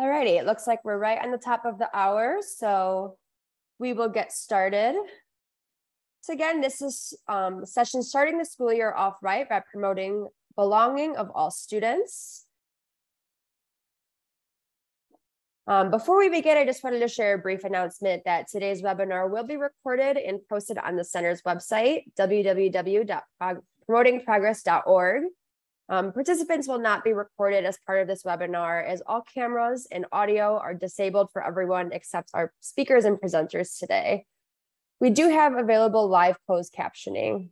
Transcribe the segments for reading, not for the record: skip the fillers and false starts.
Alrighty, it looks like we're right on the top of the hour, so we will get started. So again, this is a session starting the school year off right by promoting belonging of all students. Before we begin, I just wanted to share a brief announcement that today's webinar will be recorded and posted on the center's website, www.promotingprogress.org. Participants will not be recorded as part of this webinar, as all cameras and audio are disabled for everyone except our speakers and presenters today. We do have available live closed captioning.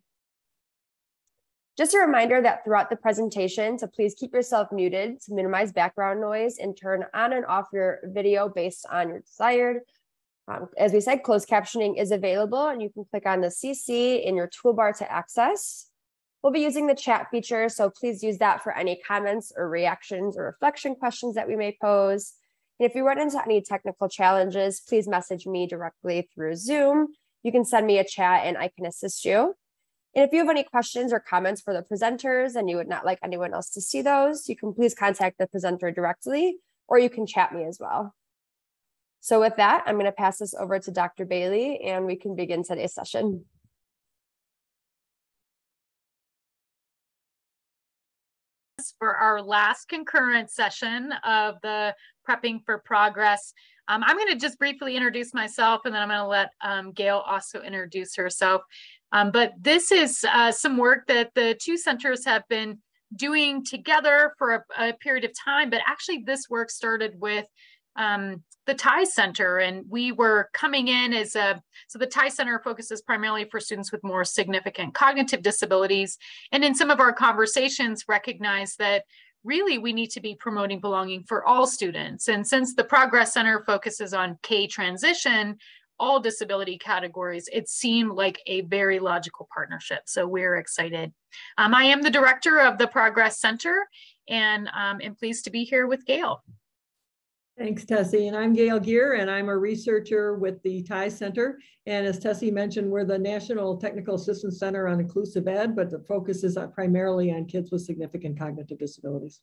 Just a reminder that throughout the presentation, to please keep yourself muted to minimize background noise and turn on and off your video based on your desired. As we said, closed captioning is available and you can click on the CC in your toolbar to access. We'll be using the chat feature, so please use that for any comments or reactions or reflection questions that we may pose. And if you run into any technical challenges, please message me directly through Zoom. You can send me a chat and I can assist you. And if you have any questions or comments for the presenters and you would not like anyone else to see those, you can please contact the presenter directly, or you can chat me as well. So with that, I'm going to pass this over to Dr. Bailey and we can begin today's session. For our last concurrent session of the Prepping for Progress. I'm going to just briefly introduce myself and then I'm going to let Gail also introduce herself. But this is some work that the two centers have been doing together for a period of time, but actually this work started with the TIE Center, and we were coming in as so the TIE Center focuses primarily for students with more significant cognitive disabilities. And in some of our conversations recognize that really we need to be promoting belonging for all students. And since the Progress Center focuses on K transition, all disability categories, it seemed like a very logical partnership. So we're excited. I am the director of the Progress Center and am pleased to be here with Gail. Thanks, Tessie. And I'm Gail Gear, and I'm a researcher with the TIE Center. And as Tessie mentioned, we're the National Technical Assistance Center on Inclusive Ed, but the focus is primarily on kids with significant cognitive disabilities.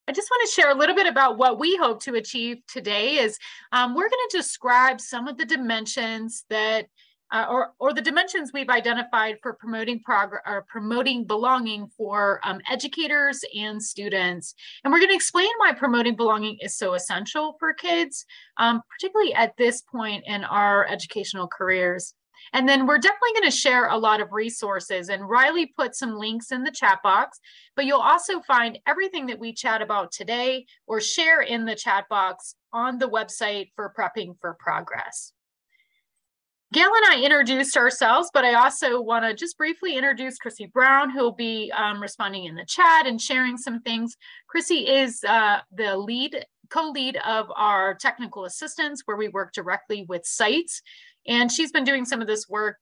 I just want to share a little bit about what we hope to achieve today is we're going to describe some of the dimensions that or the dimensions we've identified for promoting progress or promoting belonging for educators and students. And we're going to explain why promoting belonging is so essential for kids, particularly at this point in our educational careers. And then we're definitely going to share a lot of resources, and Riley put some links in the chat box, but you'll also find everything that we chat about today or share in the chat box on the website for Prepping for Progress. Gail and I introduced ourselves, but I also want to just briefly introduce Chrissy Brown, who will be responding in the chat and sharing some things. Chrissy is the co-lead of our technical assistants, where we work directly with sites. And she's been doing some of this work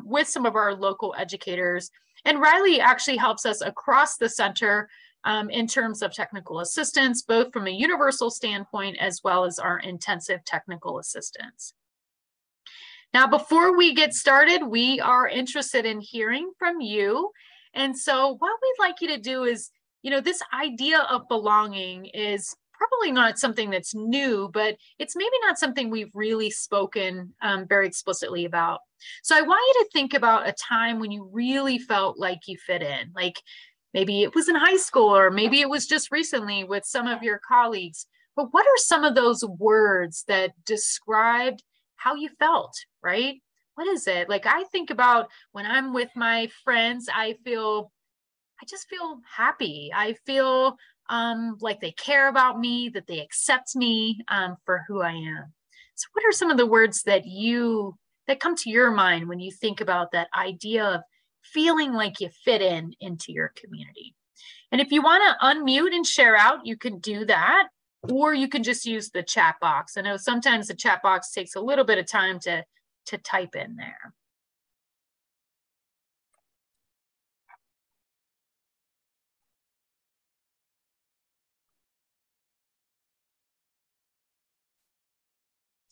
with some of our local educators. And Riley actually helps us across the center in terms of technical assistance, both from a universal standpoint as well as our intensive technical assistance. Now, before we get started, we are interested in hearing from you. And so what we'd like you to do is, this idea of belonging is probably not something that's new, but it's maybe not something we've really spoken very explicitly about. So I want you to think about a time when you really felt like you fit in, like maybe it was in high school, or maybe it was just recently with some of your colleagues. But what are some of those words that described how you felt, right? What is it? Like, I think about when I'm with my friends, I just feel happy. I feel like they care about me, that they accept me for who I am. So what are some of the words that come to your mind when you think about that idea of feeling like you fit into your community? And if you want to unmute and share out, you can do that, or you can just use the chat box. I know sometimes the chat box takes a little bit of time to type in there.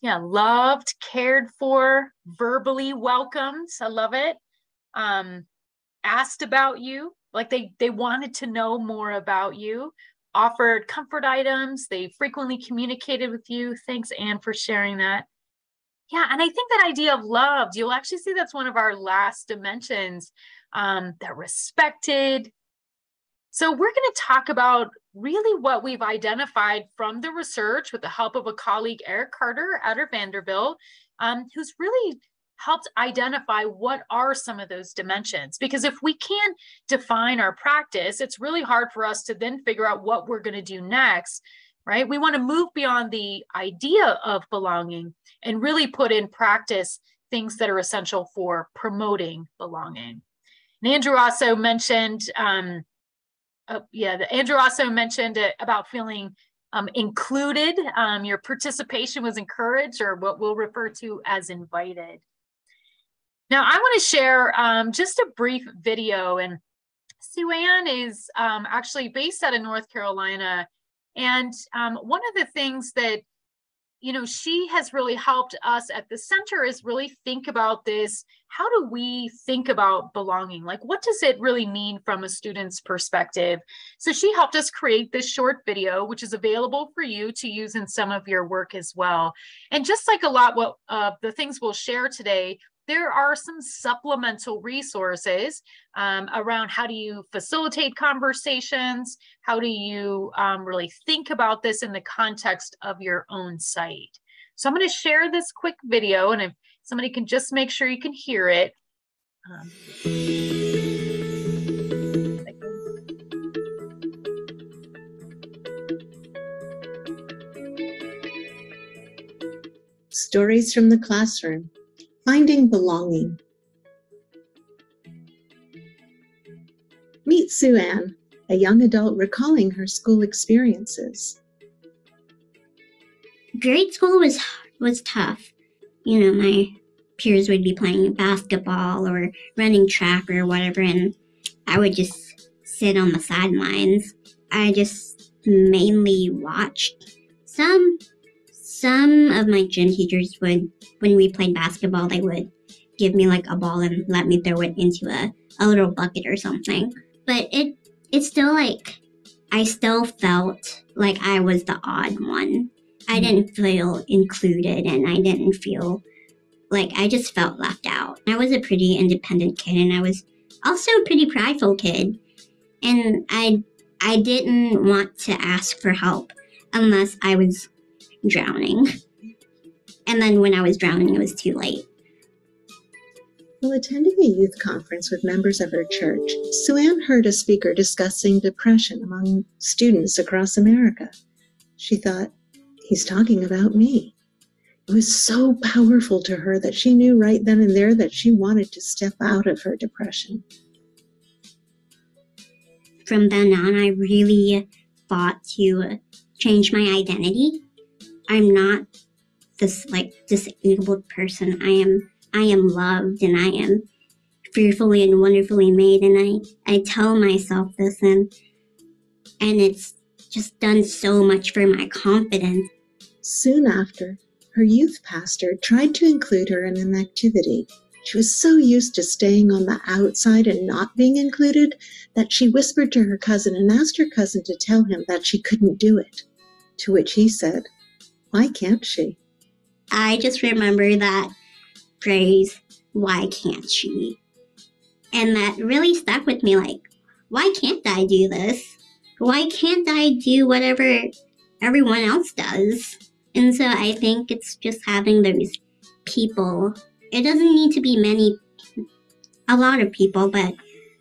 Yeah, loved, cared for, verbally welcomed. I love it. Asked about you, like they wanted to know more about you, offered comfort items. They frequently communicated with you. Thanks, Anne, for sharing that. Yeah, and I think that idea of loved, you'll actually see that's one of our last dimensions, that respected. So we're going to talk about really what we've identified from the research with the help of a colleague, Eric Carter out of Vanderbilt, who's really helped identify what are some of those dimensions. Because if we can't define our practice, it's really hard for us to then figure out what we're going to do next, right? We want to move beyond the idea of belonging and really put in practice things that are essential for promoting belonging. And Andrew also mentioned, Andrew also mentioned about feeling included. Your participation was encouraged, or what we'll refer to as invited. Now, I want to share just a brief video, and Sue Ann is actually based out of North Carolina. And one of the things that, you know, she has really helped us at the center is really think about this. How do we think about belonging? Like, what does it really mean from a student's perspective? So she helped us create this short video, which is available for you to use in some of your work as well. And just like a lot of the things we'll share today, there are some supplemental resources around how do you facilitate conversations, how do you really think about this in the context of your own site. So I'm going to share this quick video, and if somebody can just make sure you can hear it. Stories from the classroom. Finding belonging. Meet Sue Ann, a young adult recalling her school experiences. Grade school was tough. You know, my peers would be playing basketball or running track or whatever, and I would just sit on the sidelines. I just mainly watched. Some of my gym teachers would, when we played basketball, they would give me like a ball and let me throw it into a little bucket or something. But it's still like, I still felt like I was the odd one. I didn't feel included, and I didn't feel like, I just felt left out. I was a pretty independent kid, and I was also a pretty prideful kid. And I didn't want to ask for help unless I was drowning. And then when I was drowning, it was too late. While attending a youth conference with members of her church, Sue Ann heard a speaker discussing depression among students across America. She thought, he's talking about me. It was so powerful to her that she knew right then and there that she wanted to step out of her depression. From then on, I really fought to change my identity. I'm not this disabled person. I am loved, and I am fearfully and wonderfully made. And I tell myself this, and it's just done so much for my confidence. Soon after, her youth pastor tried to include her in an activity. She was so used to staying on the outside and not being included that she whispered to her cousin and asked her cousin to tell him that she couldn't do it. To which he said, "Why can't she?" I just remember that phrase, "Why can't she?" And that really stuck with me, like, why can't I do this? Why can't I do whatever everyone else does? And so I think it's just having those people. It doesn't need to be a lot of people, but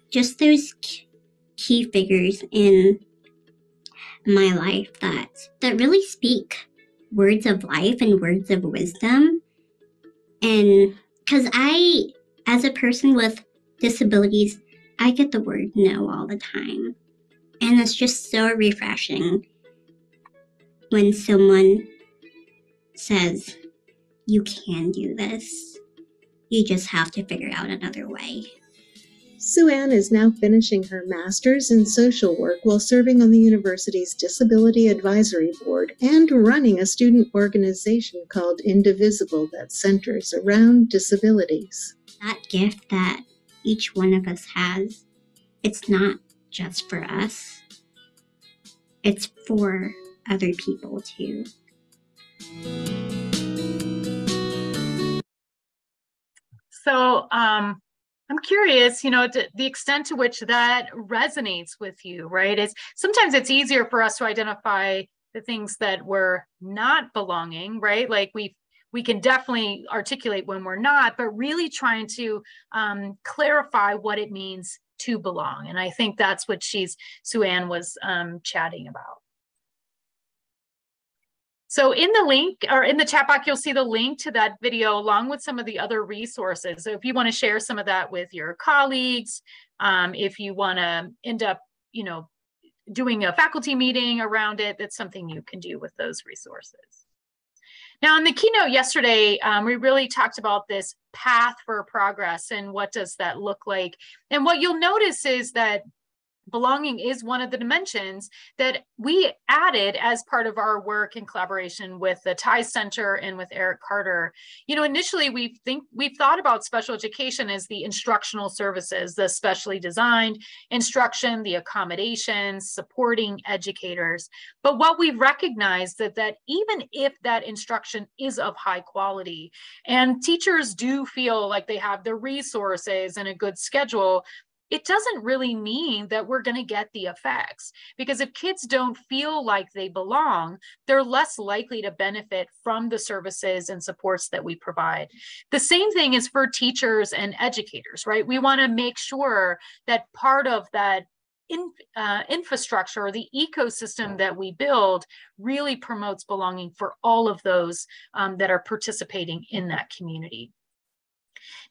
just those key figures in my life that really speak words of life and words of wisdom. And because as a person with disabilities, I get the word no all the time. And it's just so refreshing when someone says, you can do this. You just have to figure out another way. Sue Ann is now finishing her master's in social work while serving on the university's Disability Advisory Board and running a student organization called Indivisible that centers around disabilities. That gift that each one of us has, it's not just for us. It's for other people too. So I'm curious, you know, the extent to which that resonates with you, right? Sometimes it's easier for us to identify the things that we're not belonging, right? Like we can definitely articulate when we're not, but really trying to clarify what it means to belong. And I think that's what Sue-Ann was chatting about. So in the link, or in the chat box, you'll see the link to that video along with some of the other resources. So if you want to share some of that with your colleagues, if you want to end up, you know, doing a faculty meeting around it, that's something you can do with those resources. Now, in the keynote yesterday, we really talked about this path for progress and what does that look like. And what you'll notice is that belonging is one of the dimensions that we added as part of our work in collaboration with the TIES Center and with Eric Carter. You know, initially we've thought about special education as the instructional services, the specially designed instruction, the accommodations, supporting educators. But what we've recognized that even if that instruction is of high quality and teachers do feel like they have the resources and a good schedule, it doesn't really mean that we're going to get the effects, because if kids don't feel like they belong, they're less likely to benefit from the services and supports that we provide. The same thing is for teachers and educators, right? We want to make sure that part of that infrastructure or the ecosystem that we build really promotes belonging for all of those that are participating in that community.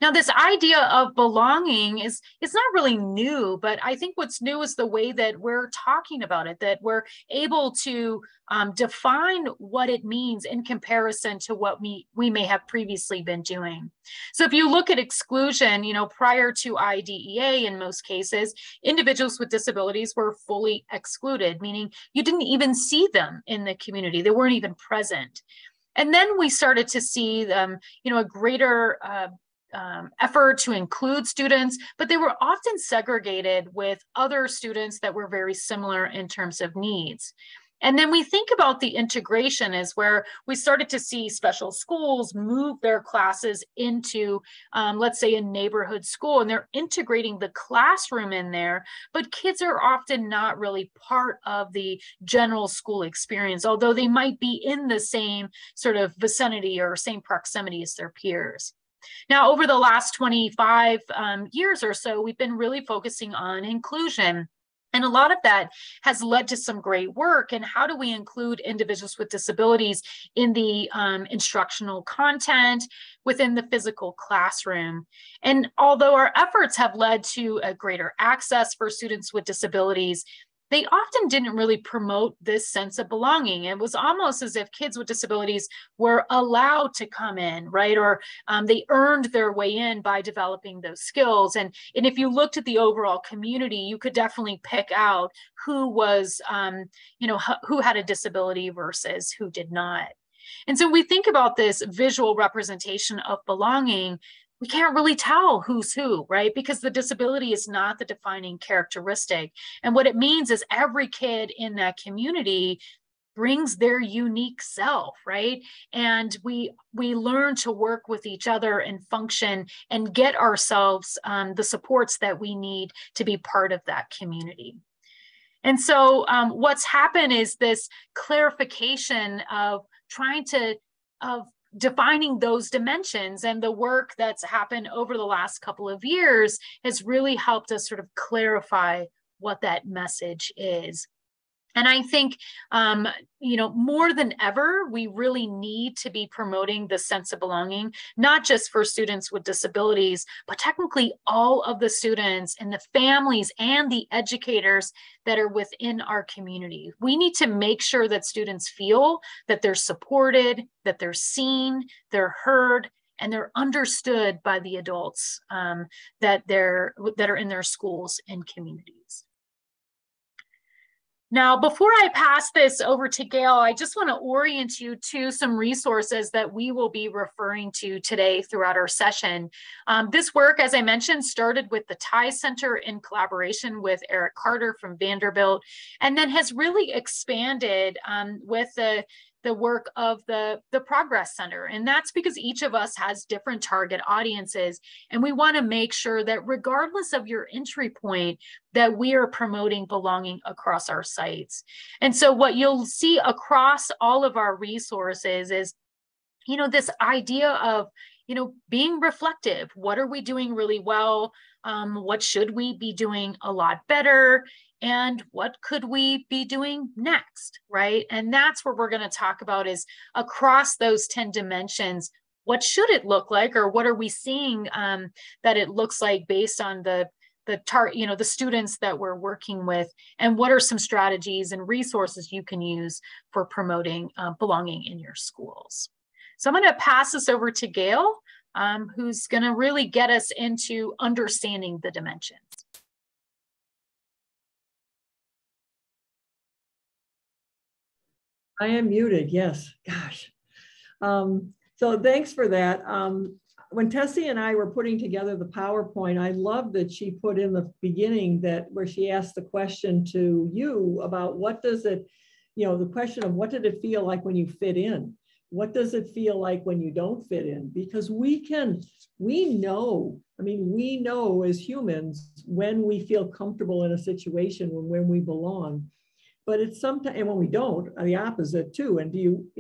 Now, this idea of belonging it's not really new, but I think what's new is the way that we're talking about it, that we're able to define what it means in comparison to what we may have previously been doing. So if you look at exclusion, you know, prior to IDEA, in most cases, individuals with disabilities were fully excluded, meaning you didn't even see them in the community. They weren't even present. And then we started to see you know, a greater effort to include students, but they were often segregated with other students that were very similar in terms of needs. And then we think about the integration is where we started to see special schools move their classes into, let's say, a neighborhood school, and they're integrating the classroom in there, but kids are often not really part of the general school experience, although they might be in the same sort of vicinity or same proximity as their peers. Now, over the last 25 years or so, we've been really focusing on inclusion. And a lot of that has led to some great work. And how do we include individuals with disabilities in the instructional content within the physical classroom? And although our efforts have led to a greater access for students with disabilities, they often didn't really promote this sense of belonging. It was almost as if kids with disabilities were allowed to come in, right? Or they earned their way in by developing those skills. And if you looked at the overall community, you could definitely pick out who was, you know, who had a disability versus who did not. And so we think about this visual representation of belonging. We can't really tell who's who, right? Because the disability is not the defining characteristic. And what it means is every kid in that community brings their unique self, right? And we learn to work with each other and function and get ourselves the supports that we need to be part of that community. And so what's happened is this clarification of defining those dimensions, and the work that's happened over the last couple of years has really helped us sort of clarify what that message is. And I think, you know, more than ever, we really need to be promoting the sense of belonging, not just for students with disabilities, but technically all of the students and the families and the educators that are within our community. We need to make sure that students feel that they're supported, that they're seen, they're heard, and they're understood by the adults that are in their schools and communities. Now, before I pass this over to Gail, I just want to orient you to some resources that we will be referring to today throughout our session. This work, as I mentioned, started with the TIE Center in collaboration with Eric Carter from Vanderbilt, and then has really expanded with the work of the Progress Center. And that's because each of us has different target audiences. And we want to make sure that regardless of your entry point, that we are promoting belonging across our sites. And so what you'll see across all of our resources is, this idea of, being reflective. What are we doing really well? What should we be doing a lot better? And what could we be doing next, right? And that's what we're going to talk about, is across those 10 dimensions, what should it look like, or what are we seeing that it looks like based on the students that we're working with, and what are some strategies and resources you can use for promoting belonging in your schools. So I'm going to pass this over to Gail, who's going to really get us into understanding the dimensions. I am muted, yes, gosh. So thanks for that. When Tessie and I were putting together the PowerPoint, I loved that she put in the beginning where she asked the question to you about what does it, the question of what did it feel like when you fit in? What does it feel like when you don't fit in? Because we know as humans when we feel comfortable in a situation, when we belong. But it's sometimes, and when we don't, the opposite too. And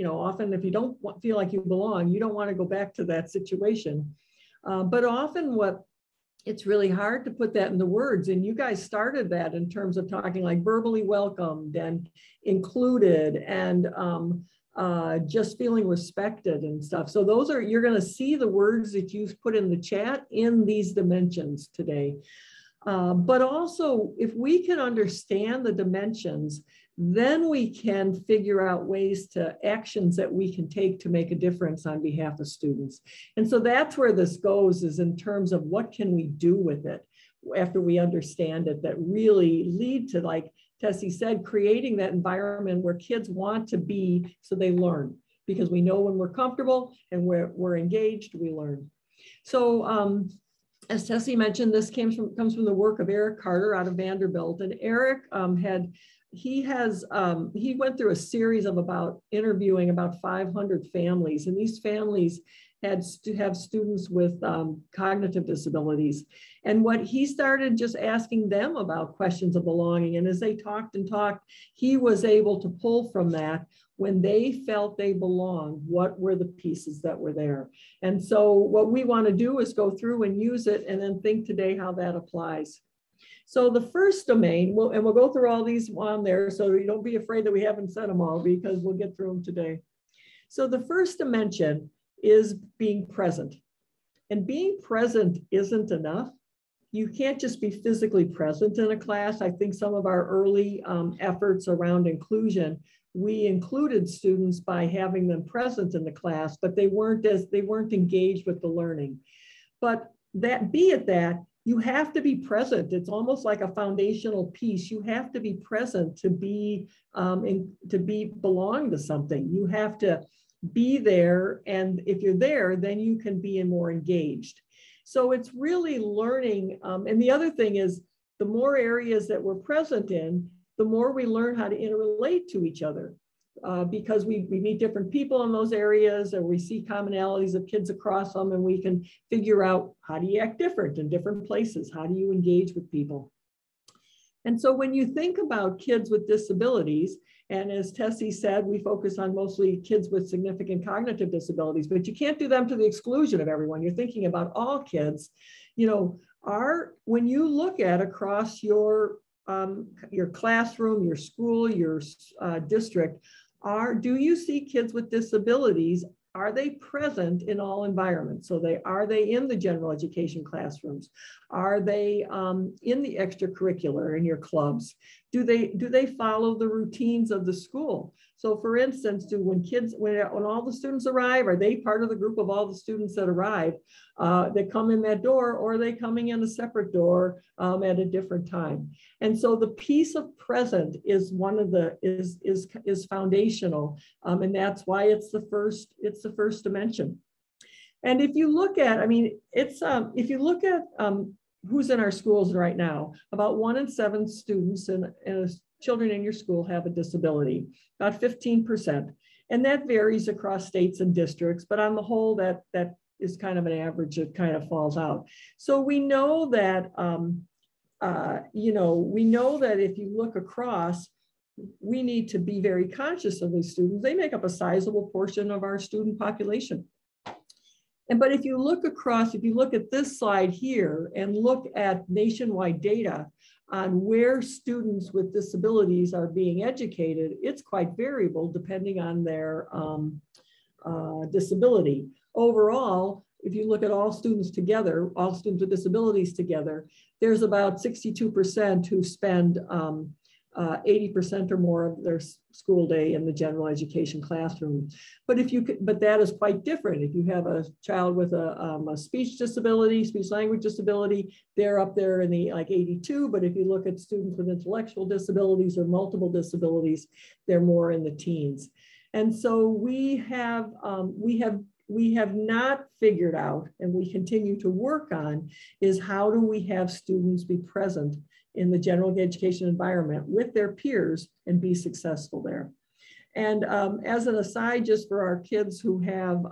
often if you don't feel like you belong, you don't want to go back to that situation. But often it's really hard to put that into words. And you guys started that in terms of talking like verbally welcomed and included and just feeling respected and stuff. So you're going to see the words that you've put in the chat in these dimensions today. But also, if we can understand the dimensions, then we can figure out actions that we can take to make a difference on behalf of students. And so that's where this goes, is in terms of what can we do with it after we understand it, that really lead to, like Tessie said, creating that environment where kids want to be so they learn. Because we know when we're comfortable and we're engaged, we learn. So, as Tessie mentioned, this comes from the work of Eric Carter out of Vanderbilt. And Eric he went through a series of interviewing about 500 families, and these families had to have students with cognitive disabilities. And what he started just asking them about questions of belonging. And as they talked and talked, he was able to pull from that, when they felt they belonged, what were the pieces that were there? And so what we want to do is go through and use it and then think today how that applies. So the first domain, we'll go through all these on there, so you don't be afraid that we haven't said them all, because we'll get through them today. So the first dimension is being present. And being present isn't enough. You can't just be physically present in a class. I think some of our early efforts around inclusion, we included students by having them present in the class, but they weren't engaged with the learning. But you have to be present. It's almost like a foundational piece. You have to be present to belong to something. You have to be there, and if you're there, then you can be more engaged. So it's really learning. And the other thing is, the more areas that we're present in, the more we learn how to interrelate to each other, because we meet different people in those areas, and we see commonalities of kids across them, and we can figure out, how do you act different in different places? How do you engage with people? And so when you think about kids with disabilities, and as Tessie said, we focus on mostly kids with significant cognitive disabilities, but you can't do them to the exclusion of everyone. You're thinking about all kids. When you look at across your classroom, your school, your district, do you see kids with disabilities? are they present in all environments? So are they in the general education classrooms? Are they in the extracurricular in your clubs? Do they follow the routines of the school? So for instance, when all the students arrive, are they part of the group of all the students that arrive that come in that door, or are they coming in a separate door at a different time? And so the piece of present is one of the is foundational, and that's why it's the first dimension. And if you look at, I mean, it's if you look at who's in our schools right now, about 1 in 7 students and children in your school have a disability, about 15%. And that varies across states and districts, but on the whole, that is kind of an average. It kind of falls out. So we know that, we know that if you look across, we need to be very conscious of these students. They make up a sizable portion of our student population. But if you look across, if you look at this slide here and look at nationwide data on where students with disabilities are being educated, it's quite variable depending on their disability. Overall, if you look at all students together, all students with disabilities together, there's about 62% who spend 80% or more of their school day in the general education classroom. But that is quite different. If you have a child with a speech disability, speech language disability, they're up there in the like 82. But if you look at students with intellectual disabilities or multiple disabilities, they're more in the teens. And so we have not figured out, and we continue to work on, is how do we have students be present in the general education environment with their peers and be successful there. And as an aside, just for our kids who have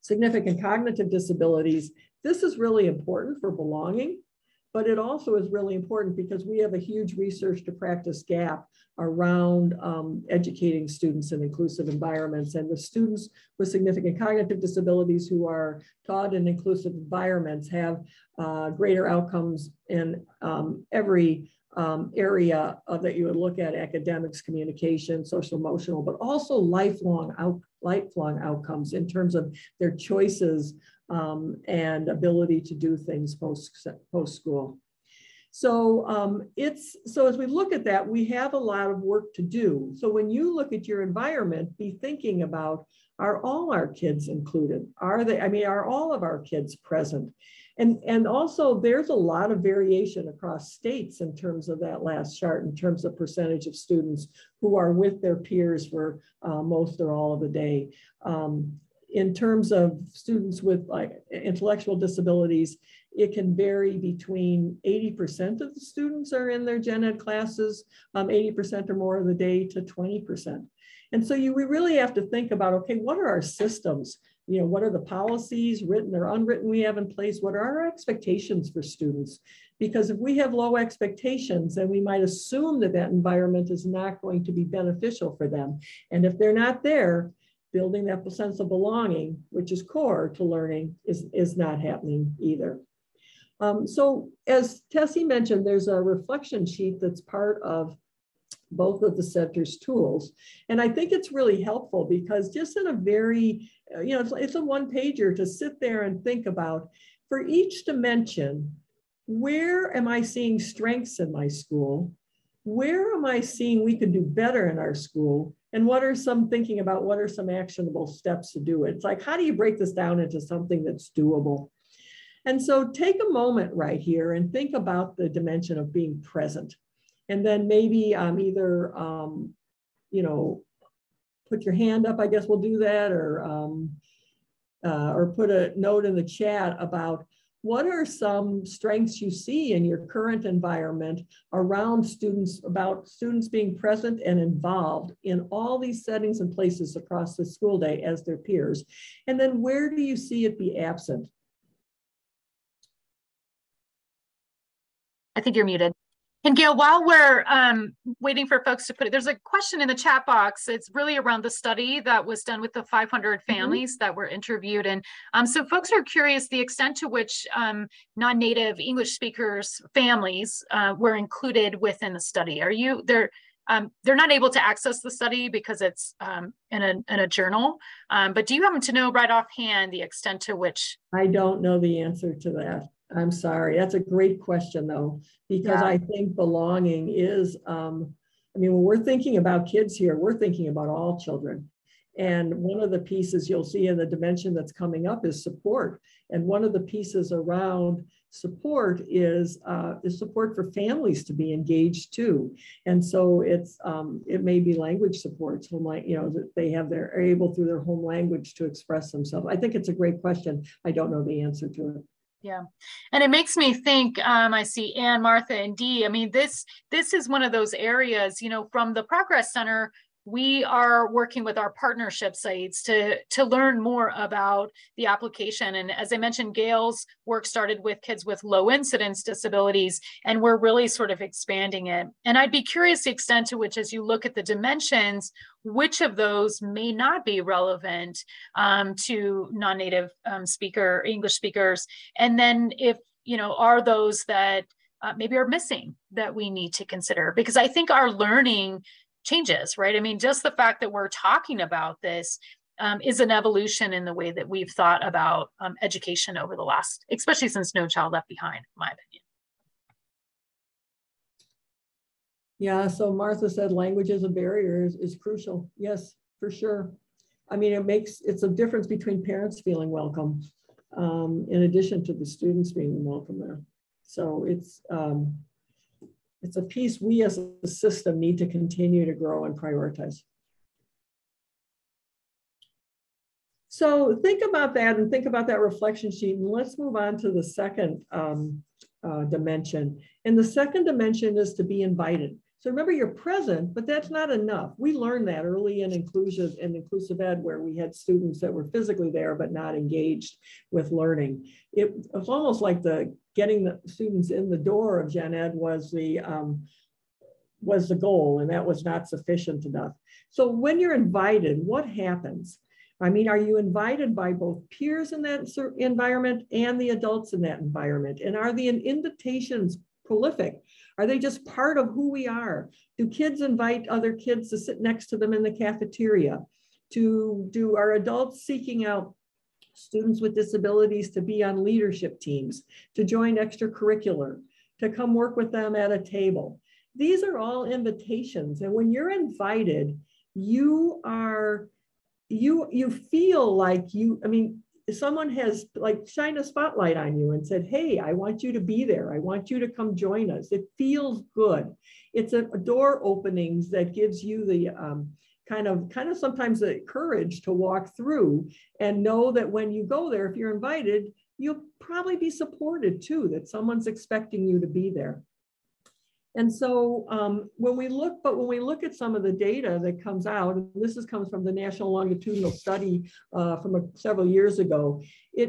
significant cognitive disabilities, this is really important for belonging, but it also is really important because we have a huge research to practice gap around educating students in inclusive environments. And the students with significant cognitive disabilities who are taught in inclusive environments have greater outcomes in every area that you would look at: academics, communication, social emotional, but also lifelong outcomes in terms of their choices and ability to do things post-school. So as we look at that, we have a lot of work to do. So when you look at your environment, be thinking about, are all our kids included? Are all of our kids present? And also there's a lot of variation across states in terms of that last chart, in terms of percentage of students who are with their peers for most or all of the day. In terms of students with like intellectual disabilities, it can vary between 80% of the students are in their gen ed classes, 80% or more of the day, to 20%. And so we really have to think about, okay, what are our systems? What are the policies, written or unwritten, we have in place? What are our expectations for students? Because if we have low expectations, then we might assume that that environment is not going to be beneficial for them. And if they're not there, building that sense of belonging, which is core to learning, is not happening either. So as Tessie mentioned, there's a reflection sheet that's part of both of the center's tools. And I think it's really helpful because just in a very, it's a one-pager to sit there and think about, for each dimension, where am I seeing strengths in my school? Where am I seeing we could do better in our school? And what are some actionable steps to do it? It's like, how do you break this down into something that's doable? And so take a moment right here and think about the dimension of being present. And then maybe either, put your hand up, I guess we'll do that, or put a note in the chat about what are some strengths you see in your current environment around students, about students being present and involved in all these settings and places across the school day as their peers. And then where do you see it be absent? I think you're muted. And Gail, while we're waiting for folks to put it, there's a question in the chat box. It's really around the study that was done with the 500 families that were interviewed. And so folks are curious the extent to which non-native English speakers families were included within the study. Are you there? they're not able to access the study because it's in a journal. But do you happen to know right offhand the extent to which? I don't know the answer to that. I'm sorry. That's a great question, though, because I think belonging is, I mean, when we're thinking about kids here, we're thinking about all children. And one of the pieces you'll see in the dimension that's coming up is support. And one of the pieces around support is support for families to be engaged too. And so it's it may be language supports, that they are able through their home language to express themselves. I think it's a great question. I don't know the answer to it. Yeah. And it makes me think, I see Ann, Martha, and Dee. I mean, this is one of those areas, from the Progress Center, we are working with our partnership sites to learn more about the application. And as I mentioned, Gail's work started with kids with low incidence disabilities, and we're really sort of expanding it. And I'd be curious the extent to which, as you look at the dimensions, which of those may not be relevant to non-native English speakers. And then if, are those that maybe are missing that we need to consider? Because I think our learning changes, right? I mean, just the fact that we're talking about this is an evolution in the way that we've thought about education over the last, especially since No Child Left Behind, in my opinion. Yeah, so Martha said language as a barrier is crucial. Yes, for sure. I mean, it's a difference between parents feeling welcome in addition to the students being welcome there. So it's a piece we as a system need to continue to grow and prioritize. So think about that and think about that reflection sheet, and let's move on to the second dimension. And the second dimension is to be invited. So remember, you're present, but that's not enough. We learned that early in inclusive ed, where we had students that were physically there but not engaged with learning. It was almost like getting the students in the door of Gen Ed was the goal, and that was not sufficient enough. So when you're invited, what happens? I mean, are you invited by both peers in that environment and the adults in that environment? And are the invitations prolific? Are they just part of who we are? Do kids invite other kids to sit next to them in the cafeteria? Do our adults seeking out students with disabilities to be on leadership teams, to join extracurricular, to come work with them at a table? These are all invitations. And when you're invited, you feel like someone has shined a spotlight on you and said, hey, I want you to be there. I want you to come join us. It feels good. It's a door openings that gives you the kind of sometimes the courage to walk through and know that when you go there, if you're invited, you'll probably be supported too, that someone's expecting you to be there. And so when we look at some of the data that comes out, and this comes from the National Longitudinal Study from several years ago,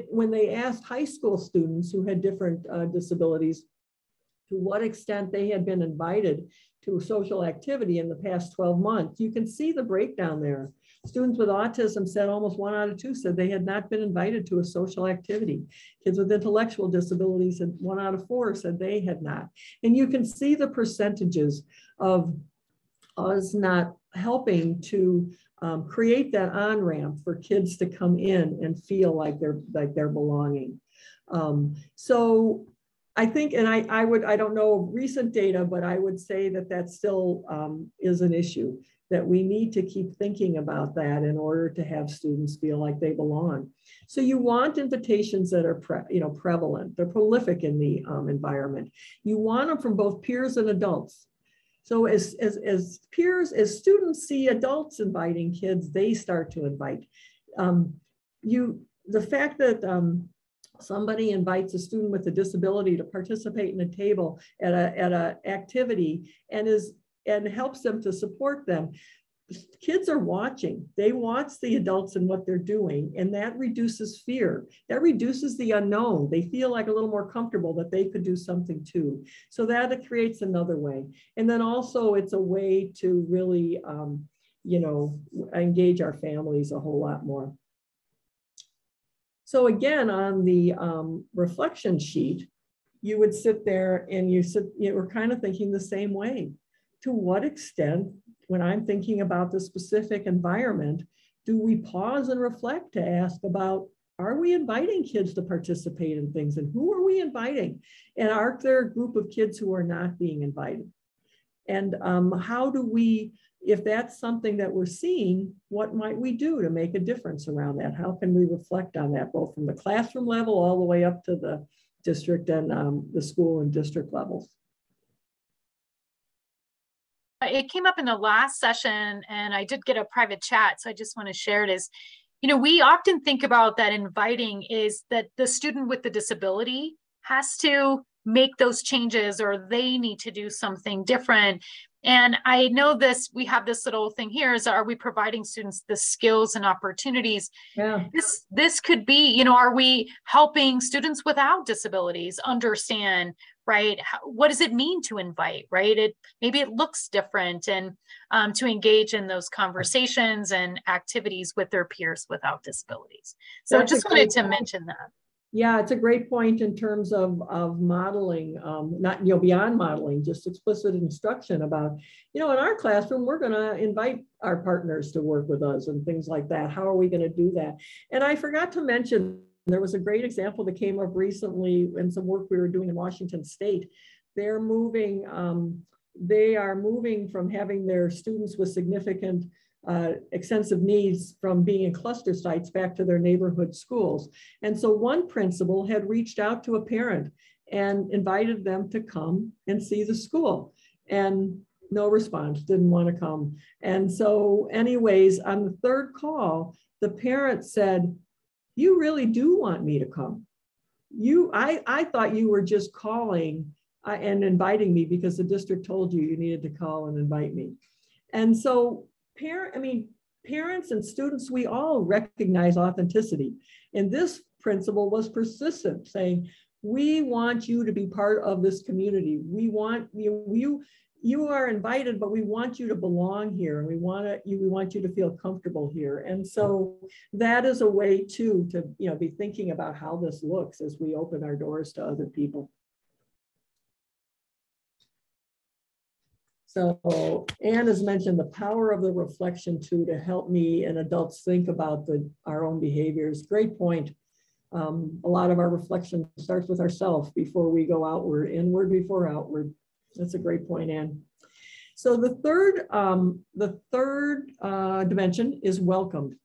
when they asked high school students who had different disabilities to what extent they had been invited to a social activity in the past 12 months, you can see the breakdown there. Students with autism said almost 1 out of 2 said they had not been invited to a social activity. Kids with intellectual disabilities said 1 out of 4 said they had not. And you can see the percentages of us not helping to create that on-ramp for kids to come in and feel like they're belonging. So I think, and I don't know recent data, but I would say that still is an issue, that we need to keep thinking about that in order to have students feel like they belong. So you want invitations that are prevalent, they're prolific in the environment. You want them from both peers and adults. So as peers, as students see adults inviting kids, they start to invite. The fact that somebody invites a student with a disability to participate in a table at a activity and helps them to support them. Kids are watching. They watch the adults and what they're doing, and that reduces fear. That reduces the unknown. They feel like a little more comfortable that they could do something too. So that creates another way. And then also it's a way to really, engage our families a whole lot more. So again, on the reflection sheet, you would sit there and we're kind of thinking the same way. to what extent, when I'm thinking about the specific environment, do we pause and reflect to ask about, are we inviting kids to participate in things, and who are we inviting? And are there a group of kids who are not being invited? And how do we, if that's something that we're seeing, what might we do to make a difference around that? How can we reflect on that, both from the classroom level all the way up to the district and the school and district levels? It came up in the last session, and I did get a private chat, so I just want to share it. Is, you know, we often think about that inviting is that the student with the disability has to make those changes, or they need to do something different. And I know this, we have this little thing here is, are we providing students the skills and opportunities? Yeah. This could be, you know, are we helping students without disabilities understand, right? What does it mean to invite, right? Maybe it looks different, and to engage in those conversations and activities with their peers without disabilities. So just wanted to mention that. Yeah, it's a great point in terms of modeling, not, you know, beyond modeling, just explicit instruction about, you know, in our classroom, we're going to invite our partners to work with us and things like that. How are we going to do that? And I forgot to mention, there was a great example that came up recently in some work we were doing in Washington State. They are moving from having their students with significant extensive needs from being in cluster sites back to their neighborhood schools. And so one principal had reached out to a parent and invited them to come and see the school, and no response, didn't want to come. And so anyways, on the third call, the parent said, "You really do want me to come. I thought you were just calling and inviting me because the district told you needed to call and invite me." And so parents and students, we all recognize authenticity. And this principal was persistent, saying, "We want you to be part of this community. We want you are invited, but we want you to belong here. And we want you to feel comfortable here." And so that is a way too, to, you know, be thinking about how this looks as we open our doors to other people. So Anne has mentioned the power of the reflection too, to help me and adults think about our own behaviors. Great point. A lot of our reflection starts with ourselves before we go outward, inward before outward. That's a great point, Anne. So the third dimension is welcomed.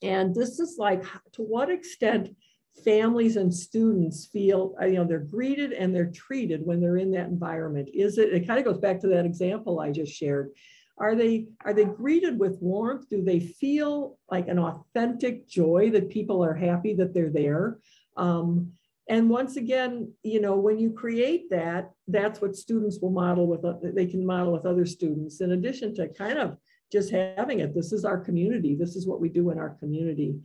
And this is like, to what extent families and students feel, you know, they're greeted and they're treated when they're in that environment. It kind of goes back to that example I just shared. Are they greeted with warmth? Do they feel like an authentic joy that people are happy that they're there? And once again, you know, when you create that, that's what students will model with, they can model with other students, in addition to kind of just having it. This is our community. This is what we do in our community.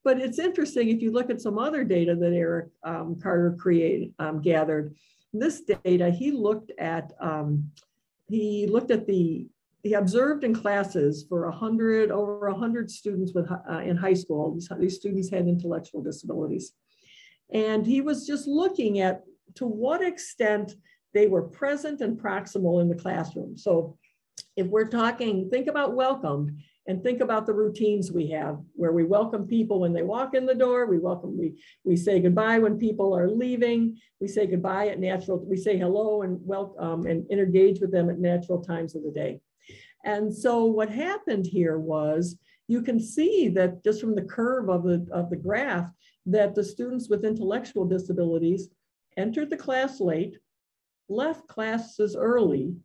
But it's interesting, if you look at some other data that Eric Carter gathered, this data, he observed in classes for over 100 students in high school. These students had intellectual disabilities. And he was just looking at to what extent they were present and proximal in the classroom. So if we're talking, think about welcomed, and think about the routines we have, where we welcome people when they walk in the door. We say goodbye when people are leaving. We say goodbye at natural, we say hello and welcome and engage with them at natural times of the day. And so what happened here was, you can see that just from the curve of the graph, that the students with intellectual disabilities entered the class late, left classes early,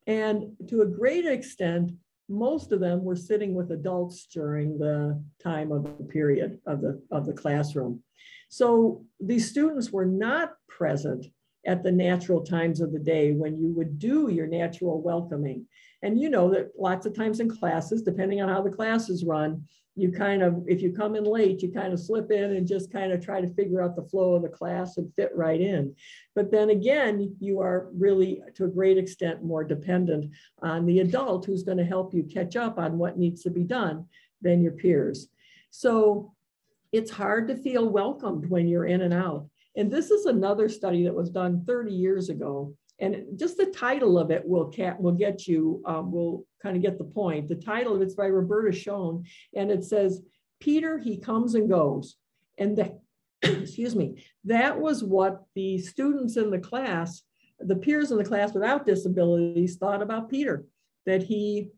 and to a great extent, most of them were sitting with adults during the time of the period of the classroom. So these students were not present at the natural times of the day when you would do your natural welcoming. And you know that lots of times in classes, depending on how the classes run, you kind of, if you come in late, you kind of slip in and just kind of try to figure out the flow of the class and fit right in. But then again, you are really, to a great extent, more dependent on the adult who's going to help you catch up on what needs to be done than your peers. So it's hard to feel welcomed when you're in and out. And this is another study that was done 30 years ago. And just the title of it will get you, will kind of get the point. The title of it's by Roberta Schoen, and it says, Peter, he comes and goes. And the, excuse me, that was what the students in the class, the peers in the class without disabilities thought about Peter, that he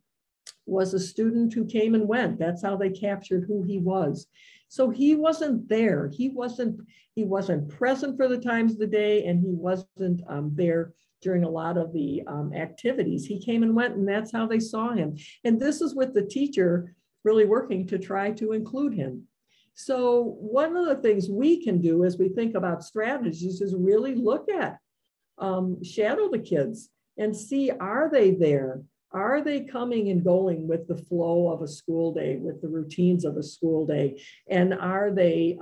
was a student who came and went. That's how they captured who he was. So he wasn't there. He wasn't present for the times of the day, and he wasn't there during a lot of the activities. He came and went, and that's how they saw him. And this is with the teacher really working to try to include him. So one of the things we can do as we think about strategies is really look at, shadow the kids and see, are they there? Are they coming and going with the flow of a school day, with the routines of a school day? And are they,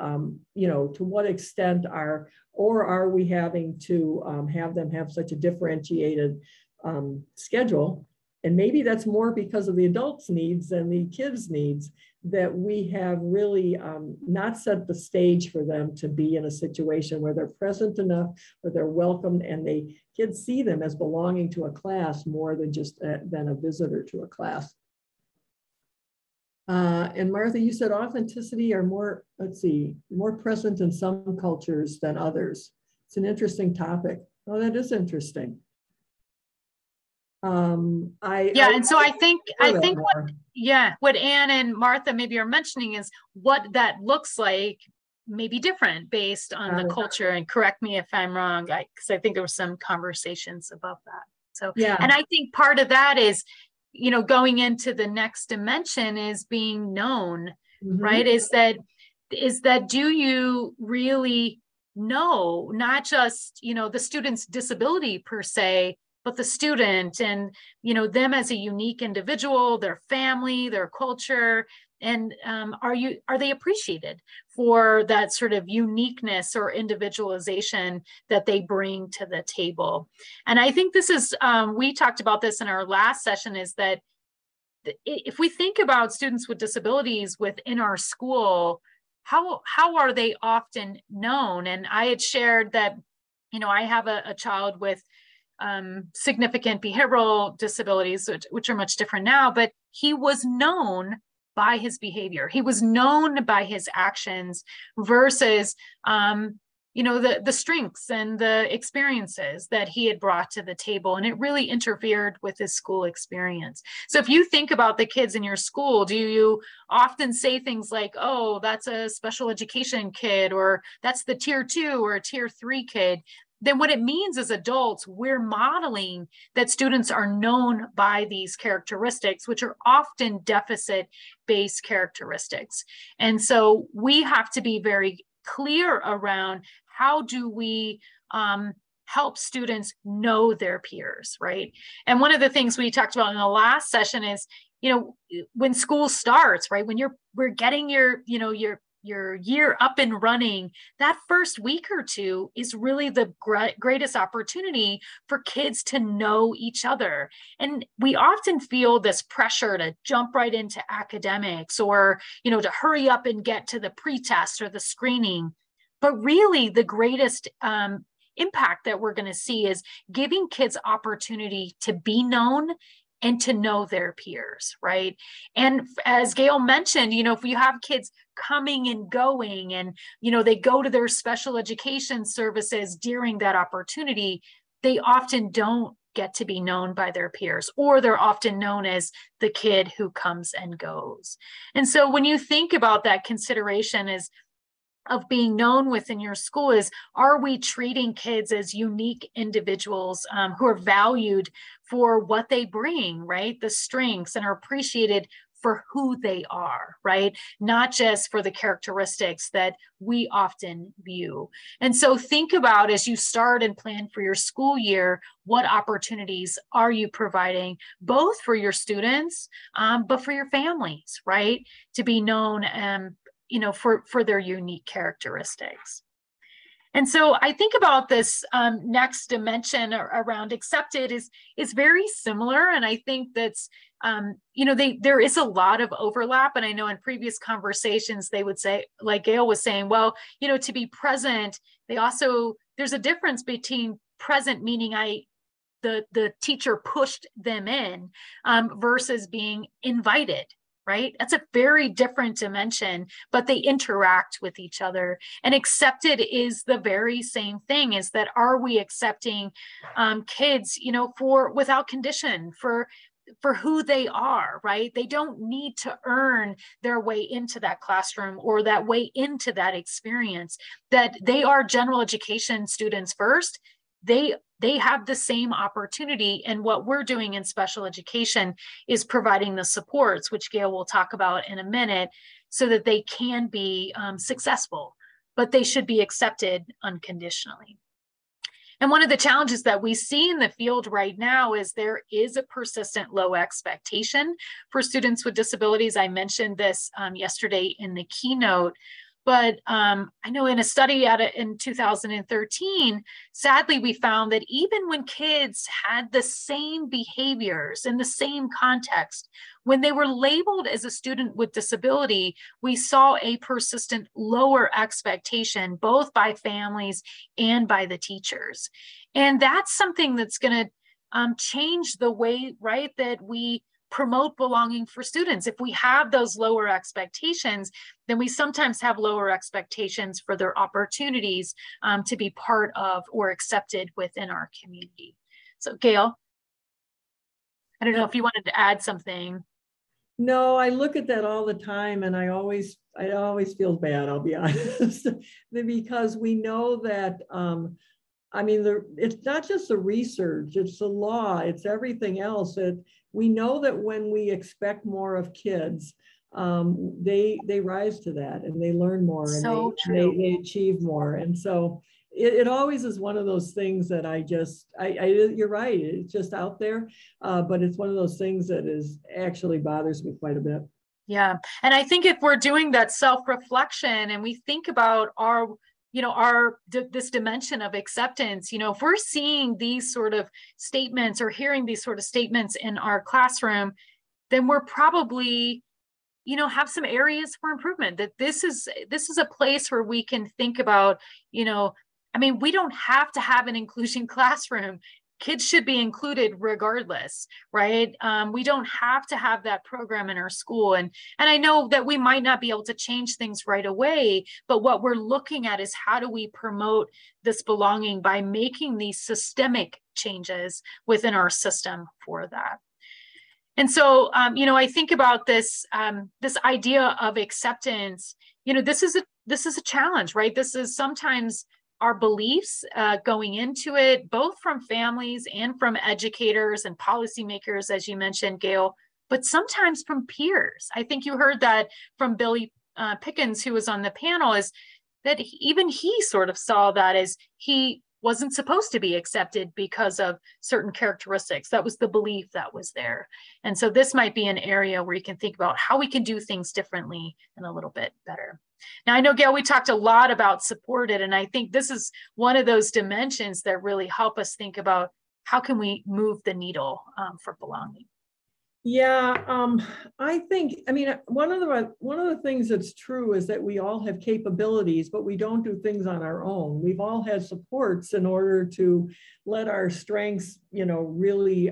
you know, to what extent are we having to have them have such a differentiated schedule? And maybe that's more because of the adults' needs than the kids' needs, that we have really not set the stage for them to be in a situation where they're present enough, where they're welcomed, and kids see them as belonging to a class more than just than a visitor to a class. And Martha, you said authenticity are more, let's see, more present in some cultures than others. It's an interesting topic. Oh, that is interesting. And so I think what Anne and Martha maybe are mentioning is what that looks like may be different based on the culture. And correct me if I'm wrong, because I think there were some conversations about that. So yeah, and I think part of that is, you know, going into the next dimension is being known, right? Is that do you really know not just, you know, the student's disability per se, but the student and, you know, them as a unique individual, their family, their culture, and are they appreciated for that sort of uniqueness or individualization that they bring to the table? And I think this is, we talked about this in our last session, is that if we think about students with disabilities within our school, how are they often known? And I had shared that, you know, I have a child with significant behavioral disabilities, which are much different now, but he was known by his behavior. He was known by his actions versus, you know, the strengths and the experiences that he had brought to the table. And it really interfered with his school experience. So if you think about the kids in your school, do you often say things like, oh, that's a special education kid, or that's the tier 2 or a tier 3 kid? Then what it means as adults, we're modeling that students are known by these characteristics, which are often deficit-based characteristics. And so we have to be very clear around how do we help students know their peers, right? And one of the things we talked about in the last session is, you know, when school starts, right? When we're getting your year up and running, that first week or two is really the greatest opportunity for kids to know each other. And we often feel this pressure to jump right into academics, or, you know, to hurry up and get to the pretest or the screening. But really the greatest impact that we're going to see is giving kids opportunity to be known and to know their peers, right? And as Gail mentioned, you know, if you have kids coming and going and, you know, they go to their special education services during that opportunity, they often don't get to be known by their peers, or they're often known as the kid who comes and goes. And so when you think about that consideration of being known within your school, is, are we treating kids as unique individuals who are valued for what they bring, right? The strengths, and are appreciated for who they are, right? Not just for the characteristics that we often view. And so think about, as you start and plan for your school year, what opportunities are you providing, both for your students, but for your families, right? To be known, you know, for their unique characteristics. And so I think about this next dimension around accepted is very similar. And I think that's, you know, there is a lot of overlap. And I know in previous conversations, they would say, like Gail was saying, well, you know, to be present, there's a difference between present, meaning the teacher pushed them in versus being invited, right? That's a very different dimension, but they interact with each other. And accepted is the very same thing, is that are we accepting kids, you know, without condition, for who they are, right? They don't need to earn their way into that classroom or that way into that experience, that they are general education students first. They have the same opportunity. And what we're doing in special education is providing the supports, which Gail will talk about in a minute, so that they can be successful, but they should be accepted unconditionally. And one of the challenges that we see in the field right now is there is a persistent low expectation for students with disabilities. I mentioned this yesterday in the keynote, but I know in a study in 2013, sadly, we found that even when kids had the same behaviors in the same context, when they were labeled as a student with disability, we saw a persistent lower expectation, both by families and by the teachers. And that's something that's going to change the way, right, that we promote belonging for students. If we have those lower expectations, then we sometimes have lower expectations for their opportunities to be part of or accepted within our community. So Gail, I don't know if you wanted to add something. No, I look at that all the time, and I always feel bad, I'll be honest, because we know that, I mean, it's not just the research, it's the law, it's everything else. We know that when we expect more of kids, they rise to that and they learn more, and they achieve more. And so it always is one of those things that you're right, it's just out there, but it's one of those things that actually bothers me quite a bit. Yeah, and I think if we're doing that self-reflection and we think about this dimension of acceptance, you know, if we're seeing these sort of statements or hearing these sort of statements in our classroom, then we're probably, you know, have some areas for improvement. That this is a place where we can think about, you know, I mean, we don't have to have an inclusion classroom. Kids should be included regardless, right? We don't have to have that program in our school. And I know that we might not be able to change things right away, but what we're looking at is how do we promote this belonging by making these systemic changes within our system for that. And so, you know, I think about this idea of acceptance. You know, this is a challenge, right? This is sometimes our beliefs going into it, both from families and from educators and policymakers, as you mentioned, Gail, but sometimes from peers. I think you heard that from Billy Pickens, who was on the panel, is that even he sort of saw that as he wasn't supposed to be accepted because of certain characteristics. That was the belief that was there. And so this might be an area where you can think about how we can do things differently and a little bit better. Now, I know, Gail, we talked a lot about supported, and I think this is one of those dimensions that really help us think about how can we move the needle for belonging. Yeah, I think, I mean, one of the things that's true is that we all have capabilities, but we don't do things on our own. We've all had supports in order to let our strengths, you know, really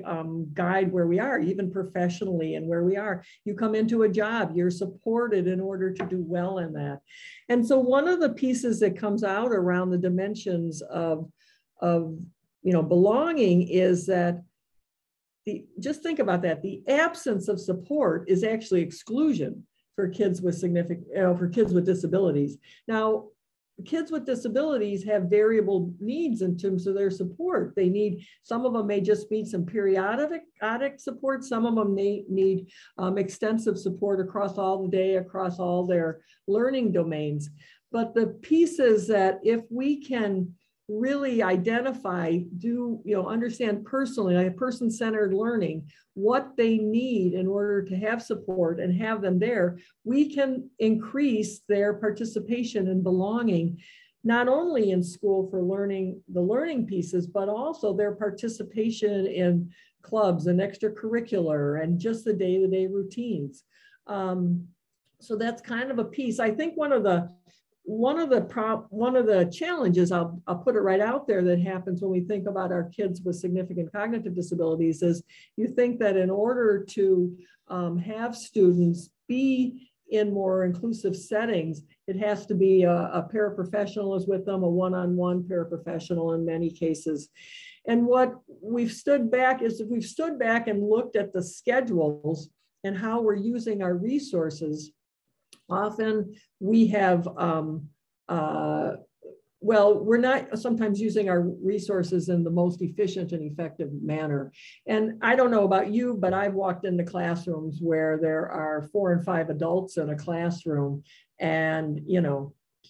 guide where we are, even professionally and where we are. You come into a job, you're supported in order to do well in that. And so one of the pieces that comes out around the dimensions of you know, belonging is that just think about that. The absence of support is actually exclusion for kids with for kids with disabilities. Now, kids with disabilities have variable needs in terms of their support. Some of them may just need some periodic support. Some of them need extensive support across all the day, across all their learning domains. But the piece is that if we can really identify, understand personally, like person-centered learning, what they need in order to have support and have them there, we can increase their participation and belonging, not only in school for learning the learning pieces, but also their participation in clubs and extracurricular and just the day-to-day routines. So that's kind of a piece. I think one of the one of the challenges, I'll put it right out there, that happens when we think about our kids with significant cognitive disabilities is you think that in order to have students be in more inclusive settings, it has to be a paraprofessional is with them, a one-on-one paraprofessional in many cases. And what we've stood back and looked at the schedules and how we're using our resources. Often we have, we're not sometimes using our resources in the most efficient and effective manner. And I don't know about you, but I've walked into classrooms where there are 4 and 5 adults in a classroom and,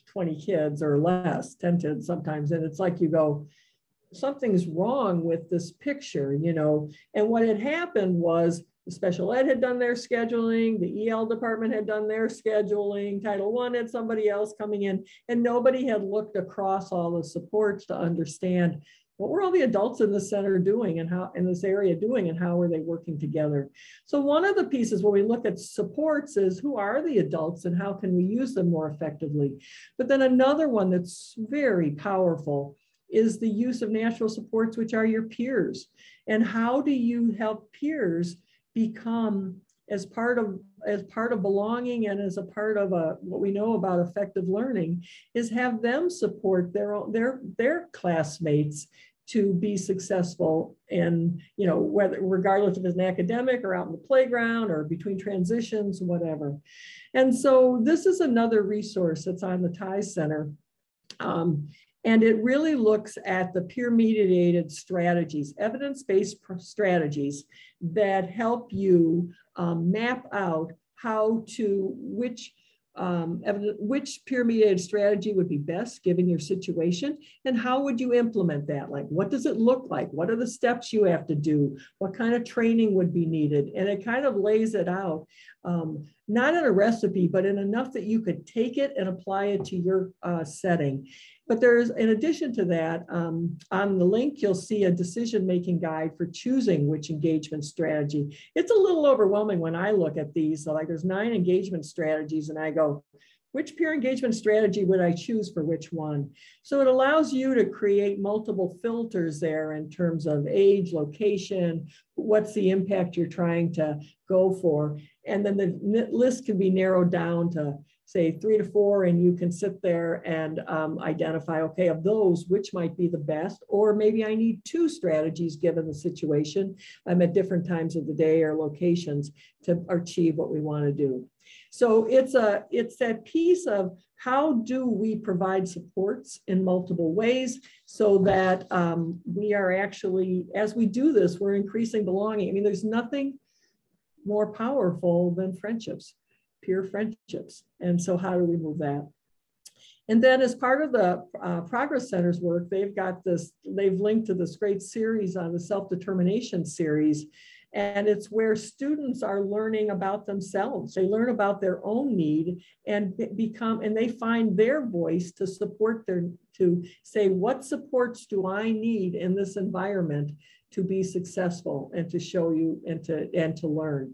20 kids or less, 10 kids sometimes. And it's like you go, something's wrong with this picture, And what had happened was the special ed had done their scheduling, the EL department had done their scheduling, Title I had somebody else coming in, and nobody had looked across all the supports to understand what were all the adults in the center doing and how in this area doing and how were they working together. So one of the pieces when we look at supports is who are the adults and how can we use them more effectively? But then another one that's very powerful is the use of natural supports, which are your peers. And how do you help peers become as part of belonging and as a part of what we know about effective learning is have them support their classmates to be successful in, whether regardless if it's an academic or out in the playground or between transitions, whatever. And so this is another resource that's on the TIES Center. And it really looks at the peer-mediated strategies, evidence-based strategies that help you map out which peer-mediated strategy would be best given your situation, and how would you implement that? Like, what does it look like? What are the steps you have to do? What kind of training would be needed? And it kind of lays it out, not in a recipe, but in enough that you could take it and apply it to your setting. But there's, in addition to that, on the link, you'll see a decision-making guide for choosing which engagement strategy. It's a little overwhelming when I look at these. So like there's 9 engagement strategies and I go, which peer engagement strategy would I choose for which one? So it allows you to create multiple filters there in terms of age, location, what's the impact you're trying to go for. And then the list can be narrowed down to say 3 to 4, and you can sit there and identify, okay, of those, which might be the best, or maybe I need 2 strategies given the situation. I'm at different times of the day or locations to achieve what we want to do. So it's that piece of how do we provide supports in multiple ways so that we are actually, as we do this, we're increasing belonging. I mean, there's nothing more powerful than friendships. Peer friendships. And so how do we move that? And then as part of the Progress Center's work, they've linked to this great series on the self-determination series. And it's where students are learning about themselves. They learn about their own need and they find their voice to support to say, what supports do I need in this environment to be successful and to show you and to learn.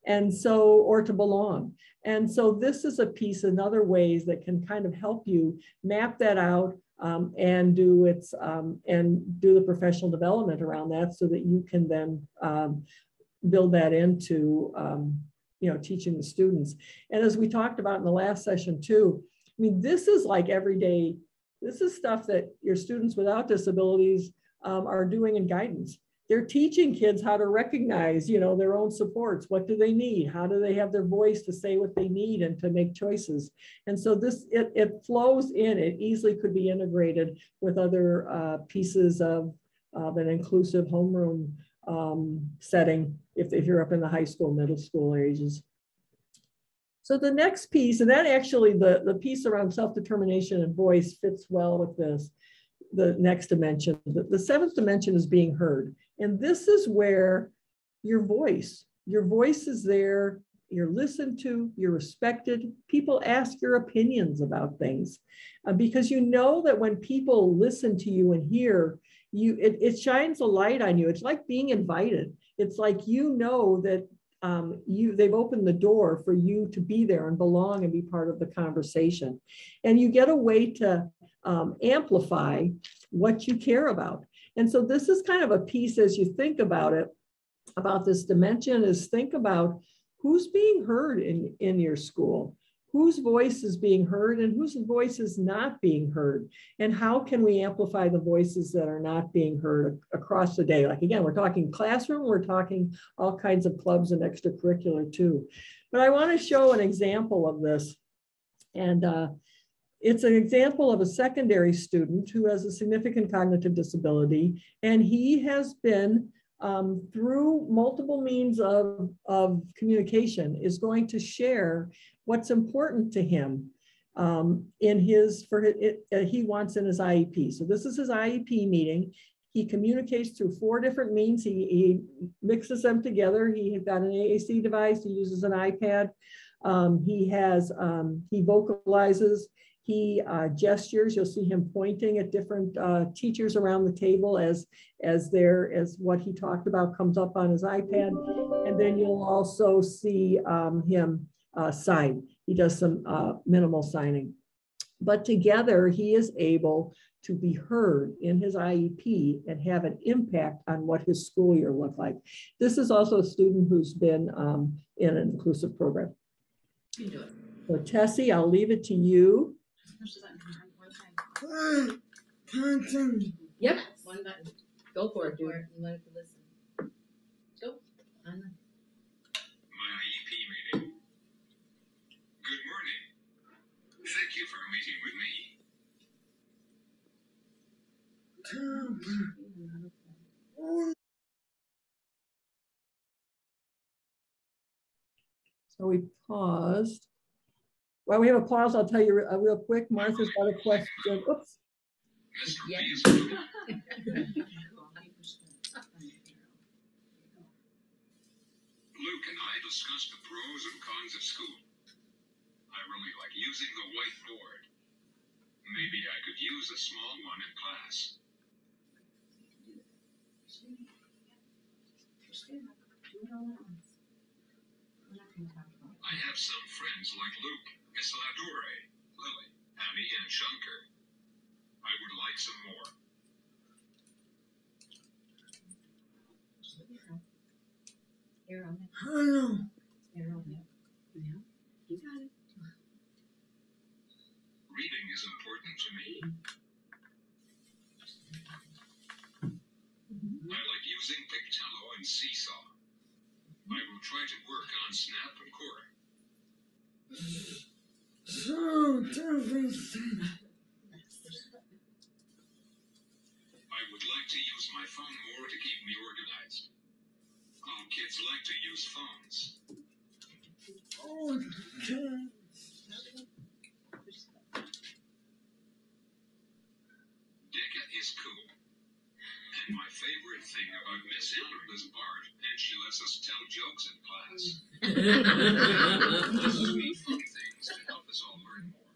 And so, or to belong. And so this is a piece in other ways that can kind of help you map that out and do the professional development around that so that you can then build that into, teaching the students. And as we talked about in the last session too, I mean, this is like everyday, this is stuff that your students without disabilities are doing in guidance. They're teaching kids how to recognize, their own supports. What do they need? How do they have their voice to say what they need and to make choices? And so it flows in. It easily could be integrated with other pieces of an inclusive homeroom setting if you're up in the high school, middle school ages. So the next piece, and that actually the piece around self-determination and voice fits well with this. The next dimension, the 7th dimension is being heard. And this is where your voice is there, you're listened to, you're respected. People ask your opinions about things because you know that when people listen to you and hear you, it shines a light on you. It's like being invited. It's like, that they've opened the door for you to be there and belong and be part of the conversation. And you get a way to amplify what you care about. And so this is kind of a piece, as you think about it, about this dimension, is think about who's being heard in your school, whose voice is being heard and whose voice is not being heard, and how can we amplify the voices that are not being heard across the day. Like, again, we're talking classroom, we're talking all kinds of clubs and extracurricular too. But I want to show an example of this. And it's an example of a secondary student who has a significant cognitive disability, and he has been through multiple means of communication is going to share what's important to him he wants in his IEP. So this is his IEP meeting. He communicates through 4 different means. He mixes them together. He's got an AAC device. He uses an iPad. He vocalizes. He gestures. You'll see him pointing at different teachers around the table as what he talked about comes up on his iPad. And then you'll also see him sign. He does some minimal signing. But together, he is able to be heard in his IEP and have an impact on what his school year looked like. This is also a student who's been in an inclusive program. So Tessie, I'll leave it to you. Yep. One button. Go for it, dude. You want to listen. Go. My IEP meeting. Good morning. Thank you for meeting with me. So we paused. While we have a pause, I'll tell you real quick. Martha's got a question. Oops. Yep. Luke and I discussed the pros and cons of school. I really like using the whiteboard. Maybe I could use a small one in class. I have some friends like Luke, Isadore, Lily, Abby, and Shankar. I would like some more. Reading is important to me. I like using Pictello and Seesaw. I will try to work on Snap and Core. I would like to use my phone more to keep me organized. All kids like to use phones. Deka is cool. And my favorite thing about Miss Eller's Bart, and she lets us tell jokes in class. This is neat fun things to help us all learn more.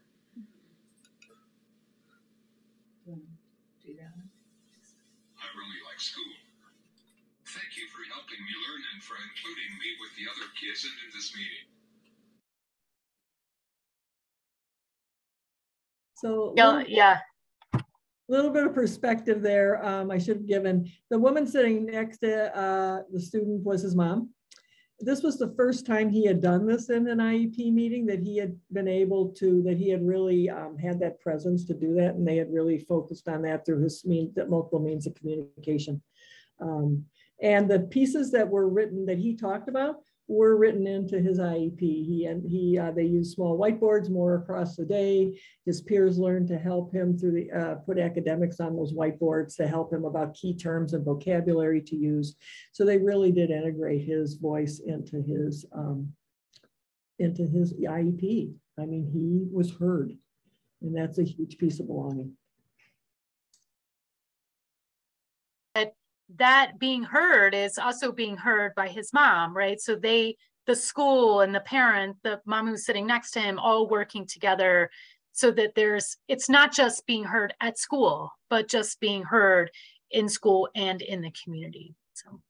I really like school. Thank you for helping me learn and for including me with the other kids in this meeting. So Yeah. A little bit of perspective there. I should have given. The woman sitting next to the student was his mom. This was the first time he had done this in an IEP meeting, that he had been able to, that he had really had that presence to do that. And they had really focused on that through his multiple means of communication. And the pieces that were written that he talked about were written into his IEP. They used small whiteboards more across the day. His peers learned to help him through the put academics on those whiteboards to help him about key terms and vocabulary to use. So they really did integrate his voice into his IEP. I mean, he was heard, and that's a huge piece of belonging. That being heard is also being heard by his mom, right? So the school and the parent, the mom who's sitting next to him, all working together so that it's not just being heard at school, but just being heard in school and in the community. So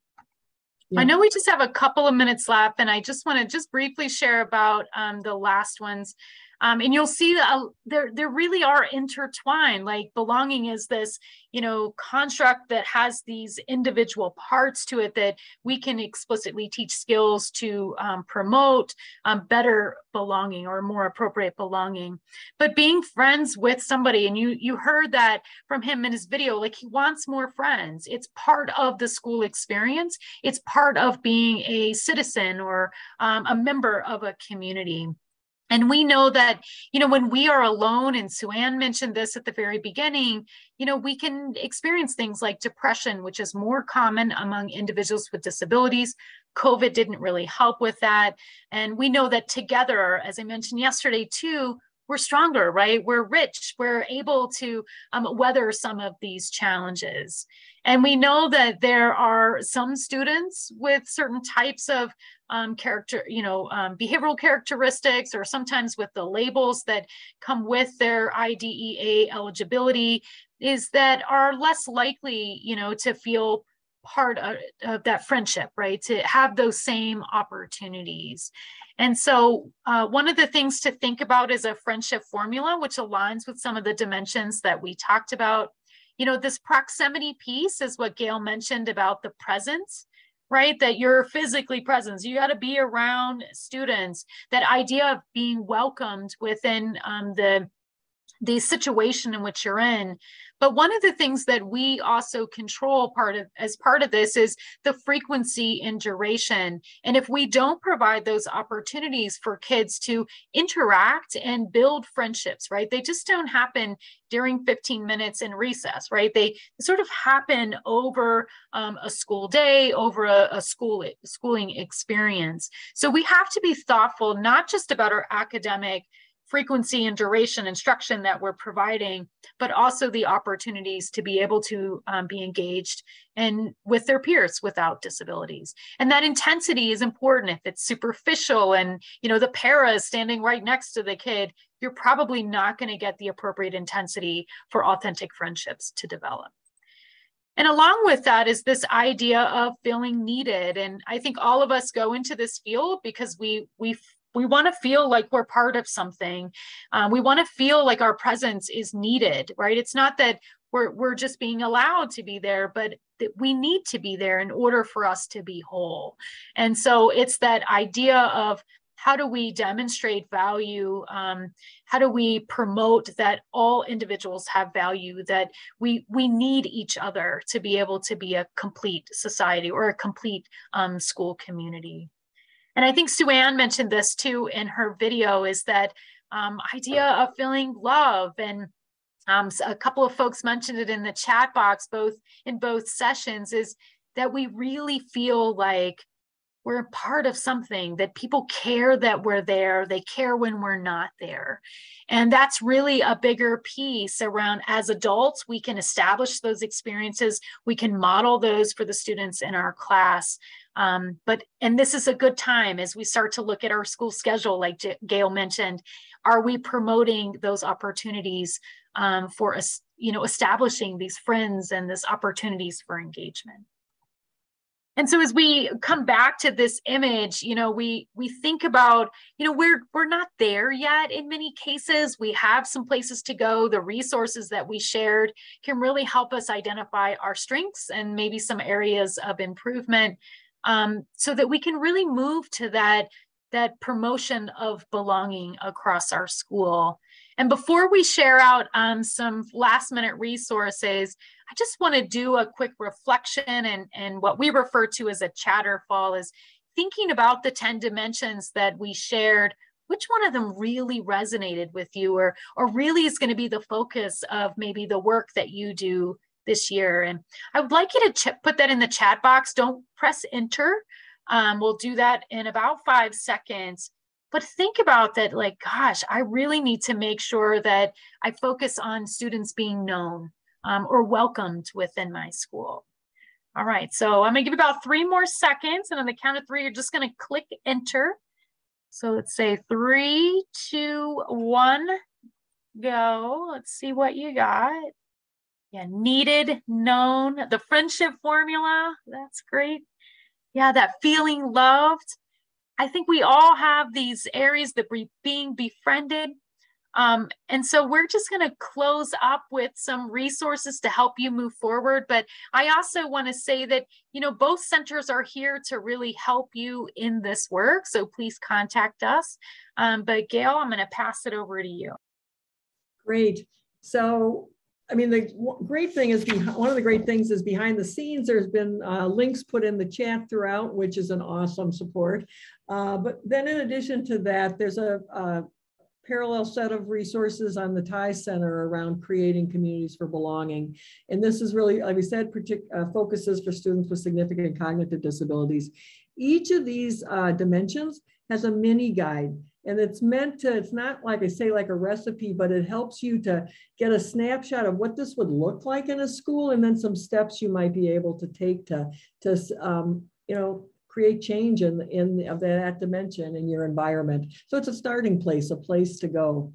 I know we just have a couple of minutes left, and I just want to just briefly share about the last ones. And you'll see that there really are intertwined. Like belonging is this, construct that has these individual parts to it that we can explicitly teach skills to promote better belonging or more appropriate belonging. But being friends with somebody, and you heard that from him in his video, like he wants more friends. It's part of the school experience. It's part of being a citizen or a member of a community. And we know that, when we are alone, and Sue Ann mentioned this at the very beginning, we can experience things like depression, which is more common among individuals with disabilities. COVID didn't really help with that. And we know that together, as I mentioned yesterday too, we're stronger, right? We're rich. We're able to weather some of these challenges. And we know that there are some students with certain types of behavioral characteristics, or sometimes with the labels that come with their IDEA eligibility, is that are less likely, to feel part of that friendship, right? To have those same opportunities. And so one of the things to think about is a friendship formula, which aligns with some of the dimensions that we talked about. This proximity piece is what Gail mentioned about the presence, right? That you're physically present. You got to be around students. That idea of being welcomed within the situation in which you're in. But one of the things that we also control as part of this is the frequency and duration. And if we don't provide those opportunities for kids to interact and build friendships, right? They just don't happen during 15 minutes in recess, right? They sort of happen over a school day, over a schooling experience. So we have to be thoughtful, not just about our academic frequency and duration instruction that we're providing, but also the opportunities to be able to be engaged and with their peers without disabilities. And that intensity is important. If it's superficial and the para is standing right next to the kid, you're probably not going to get the appropriate intensity for authentic friendships to develop. And along with that is this idea of feeling needed. And I think all of us go into this field because we want to feel like we're part of something. We want to feel like our presence is needed, right? It's not that we're just being allowed to be there, but that we need to be there in order for us to be whole. And so it's that idea of how do we demonstrate value? How do we promote that all individuals have value, that we need each other to be able to be a complete society or a complete school community? And I think Sue Ann mentioned this too in her video, is that idea of feeling love. And a couple of folks mentioned it in the chat box, in both sessions, is that we really feel like we're part of something, that people care that we're there. They care when we're not there. And that's really a bigger piece around, as adults, we can establish those experiences. We can model those for the students in our class. And this is a good time as we start to look at our school schedule, like Gail mentioned. Are we promoting those opportunities for us, establishing these friends and these opportunities for engagement? And so as we come back to this image, we think about, we're not there yet in many cases. We have some places to go. The resources that we shared can really help us identify our strengths and maybe some areas of improvement, so that we can really move to that promotion of belonging across our school. And before we share out some last minute resources, I just want to do a quick reflection and what we refer to as a chatterfall, is thinking about the 10 dimensions that we shared. Which one of them really resonated with you, or really is going to be the focus of maybe the work that you do this year? And I would like you to put that in the chat box. Don't press enter. We'll do that in about 5 seconds. But think about that, like, gosh, I really need to make sure that I focus on students being known or welcomed within my school. All right, so I'm gonna give about 3 more seconds, and on the count of 3, you're just gonna click enter. So let's say 3, 2, 1, go. Let's see what you got. Yeah, needed, known, the friendship formula, that's great. Yeah, that feeling loved. I think we all have these areas that we're being befriended. And so we're just going to close up with some resources to help you move forward. But I also want to say that, you know, both centers are here to really help you in this work. So please contact us. But Gail, I'm going to pass it over to you. Great. So, I mean, the great thing is, one of the great things is behind the scenes, there's been links put in the chat throughout, which is an awesome support. But then in addition to that, there's a parallel set of resources on the TIE Center around creating communities for belonging. And this is really, like we said, focuses for students with significant cognitive disabilities. Each of these dimensions has a mini guide. And it's meant to, it's not like I say, like a recipe, but it helps you to get a snapshot of what this would look like in a school, and then some steps you might be able to take to you know, create change in that dimension in your environment. So it's a starting place, a place to go.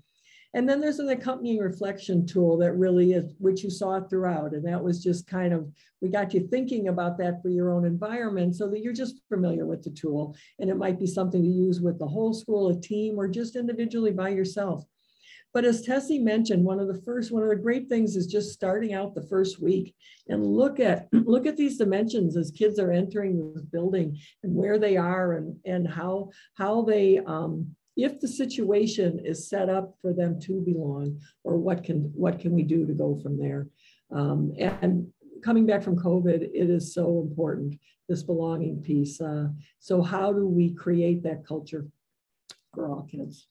And then there's an accompanying reflection tool that really is, which you saw throughout. And that was just kind of, we got you thinking about that for your own environment so that you're just familiar with the tool. And it might be something to use with the whole school, a team, or just individually by yourself. But as Tessie mentioned, one of the great things is just starting out the first week and look at these dimensions as kids are entering this building and where they are and how they, if the situation is set up for them to belong, or what can we do to go from there? And coming back from COVID, it is so important, this belonging piece. So how do we create that culture for all kids?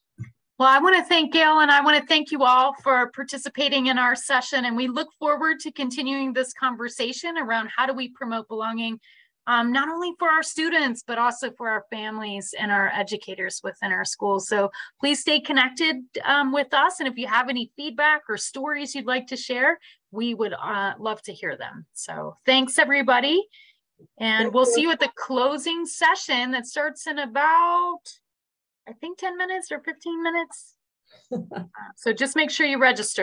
Well, I want to thank Gail, and I want to thank you all for participating in our session. And we look forward to continuing this conversation around how do we promote belonging, not only for our students, but also for our families and our educators within our schools. So please stay connected with us. And if you have any feedback or stories you'd like to share, we would love to hear them. So thanks, everybody. And we'll see you at the closing session that starts in about, I think, 10 minutes or 15 minutes. So just make sure you register.